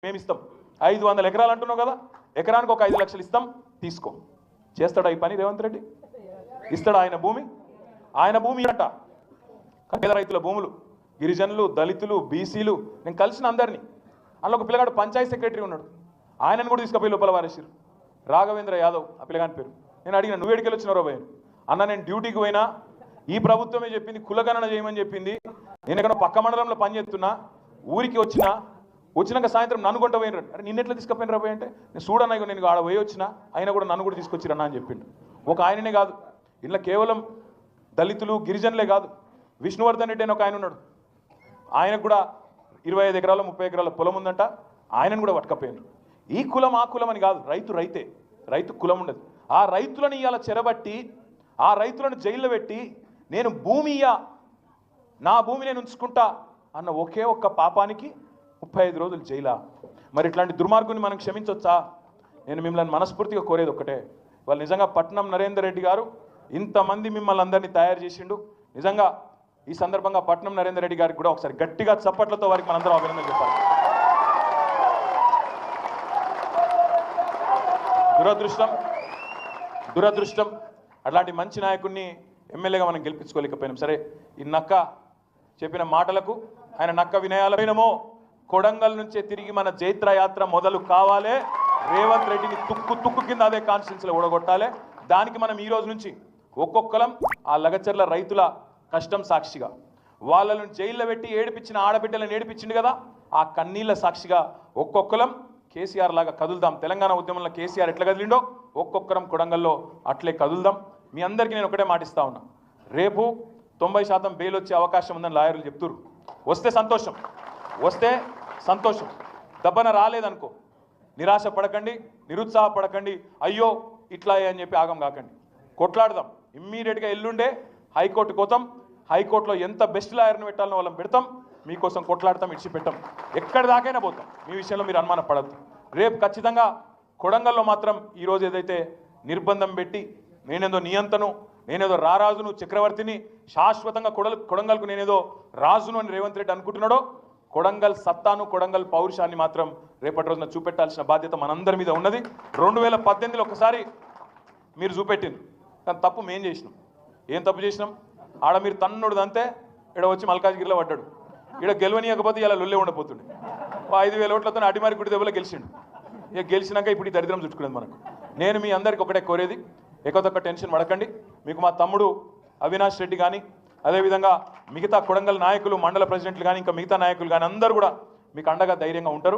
మేము ఇస్తాం 500 ఎకరాలు అంటున్నావు కదా, ఎకరానికి ఒక 5 లక్షలు ఇస్తాం, తీసుకో. చేస్తాడా ఈ పని రేవంత్ రెడ్డి? ఇస్తాడా ఆయన భూమి? ఆయన భూమి అంట పేద రైతుల భూములు, గిరిజనులు, దళితులు, బీసీలు, నేను కలిసిన అందరినీ. అందులో ఒక పిల్లగాడు పంచాయతీ సెక్రటరీ ఉన్నాడు, ఆయనను కూడా తీసుకుపోయి లోపల వారేసారు. రాఘవేంద్ర యాదవ్ ఆ పిల్లగాని పేరు. నేను అడిగిన, నువ్వు ఎడికెళ్ళి వచ్చినారో భయ అన్న? నేను డ్యూటీకి పోయినా, ఈ ప్రభుత్వమే చెప్పింది కులగణన చేయమని చెప్పింది, నేను ఎక్కడ పక్క మండలంలో పనిచేస్తున్నా, ఊరికి వచ్చినాక సాయంత్రం నన్ను కొంట పోయినరు. అరే నిన్న ఎట్లా తీసుకుపోయిన రాబోయే అంటే, నేను చూడన్నా నేను ఆడ పోయి వచ్చినా, అయినా కూడా నన్ను కూడా తీసుకొచ్చిరన్నా అని చెప్పిండు. ఒక ఆయననే కాదు, ఇలా కేవలం దళితులు గిరిజనులే కాదు, విష్ణువర్ధన్ రెడ్డి అని ఒక ఆయన ఉన్నాడు, ఆయనకు కూడా 25 ఎకరాలు 30 ఎకరాల పొలం ఉందంట, ఆయనను కూడా పట్టుకపోయినారు. ఈ కులం ఆ కులం అని కాదు, రైతు రైతే, రైతు కులం ఉండదు. ఆ రైతులను ఇవాళ చెరబట్టి, ఆ రైతులను జైల్లో పెట్టి, నేను భూమి నా భూమి నేను ఉంచుకుంటా అన్న ఒకే ఒక్క పాపానికి 35 రోజులు జైలా. మరి ఇట్లాంటి దుర్మార్గుని మనం క్షమించవచ్చా? నేను మిమ్మల్ని మనస్ఫూర్తిగా కోరేది ఒక్కటే, వాళ్ళు నిజంగా పట్నం నరేందర్ రెడ్డి గారు ఇంతమంది మిమ్మల్ని అందరినీ తయారు చేసిండు. నిజంగా ఈ సందర్భంగా పట్నం నరేందర్ రెడ్డి గారికి కూడా ఒకసారి గట్టిగా చప్పట్లతో వారికి మనందరం అభినందన చెప్పాలి. దురదృష్టం అట్లాంటి మంచి నాయకుడిని ఎమ్మెల్యేగా మనం గెలిపించుకోలేకపోయినాం. సరే, ఈ నక్క చెప్పిన మాటలకు ఆయన నక్క వినయాలమైనమో, కొడంగల్ నుంచే తిరిగి మన జైత్ర యాత్ర మొదలు కావాలి. రేవంత్ రెడ్డిని తుక్కు కింద అదే కాన్స్టిట్యూన్సీలో ఓడగొట్టాలి. దానికి మనం ఈ రోజు నుంచి ఒక్కొక్కలం ఆ లగచర్ల రైతుల కష్టం సాక్షిగా, వాళ్ళను జైల్లో పెట్టి ఏడిపించిన ఆడబిడ్డలను ఏడిపించింది కదా, ఆ కన్నీళ్ళ సాక్షిగా ఒక్కొక్కలం కేసీఆర్ లాగా కదులుదాం. తెలంగాణ ఉద్యమంలో కేసీఆర్ ఎట్లా కదిలిండో ఒక్కొక్కరం కొడంగల్లో అట్లే కదులుదాం. మీ అందరికీ నేను ఒకటే మాటిస్తా ఉన్నా, రేపు 90% బెయిల్ వచ్చే అవకాశం ఉందని లాయర్లు చెప్తున్నారు. వస్తే సంతోషం, దబ్బన రాలేదనుకో నిరాశ పడకండి, నిరుత్సాహపడకండి, అయ్యో ఇట్లా అని చెప్పి ఆగం కాకండి, కొట్లాడదాం. ఇమ్మీడియట్గా ఎల్లుండే హైకోర్టుకు పోతాం, హైకోర్టులో ఎంత బెస్ట్ లాయర్ని పెట్టాలనో వాళ్ళని పెడతాం, మీకోసం కొట్లాడతాం, ఇడిచిపెట్టాం, ఎక్కడి దాకైనా పోతాం. మీ విషయంలో మీరు అనుమాన పడద్దు. రేపు ఖచ్చితంగా కొడంగల్లో మాత్రం ఈరోజు ఏదైతే నిర్బంధం పెట్టి నేనేదో నియంతను, నేనేదో రారాజును, చక్రవర్తిని, శాశ్వతంగా కొడంగల్కు నేనేదో రాజును అని రేవంత్ రెడ్డి అనుకుంటున్నాడో, కొడంగల్ సత్తాను, కొడంగల్ పౌరుషాన్ని మాత్రం రేపటి రోజున చూపెట్టాల్సిన బాధ్యత మనందరి మీద ఉన్నది. 2018లో ఒకసారి మీరు చూపెట్టింది, కానీ తప్పు మేం చేసినాం. ఏం తప్పు చేసినాం? ఆడ మీరు తన్నుడు అంతే, ఇక్కడ వచ్చి మల్కాజ్గిరిలో పడ్డాడు, ఇక్కడ గెలవనీయకపోతే ఇలా లొల్లే ఉండపోతుండే. 5,000 ఓట్లతో అడిమారి గుడి దెబ్బలో గెలిచిండు. ఇక గెలిచినాక ఇప్పుడు ఈ దరిద్రం చుట్టుకునేది మనకు. నేను మీ అందరికీ ఒకటే కోరేది, ఎక్కువ టెన్షన్ పడకండి. మీకు మా తమ్ముడు అవినాష్ రెడ్డి కానీ, అదేవిధంగా మిగతా కొడంగల్ నాయకులు, మండల ప్రెసిడెంట్లు కానీ, ఇంకా మిగతా నాయకులు కానీ అందరూ కూడా మీకు అండగా ధైర్యంగా ఉంటారు.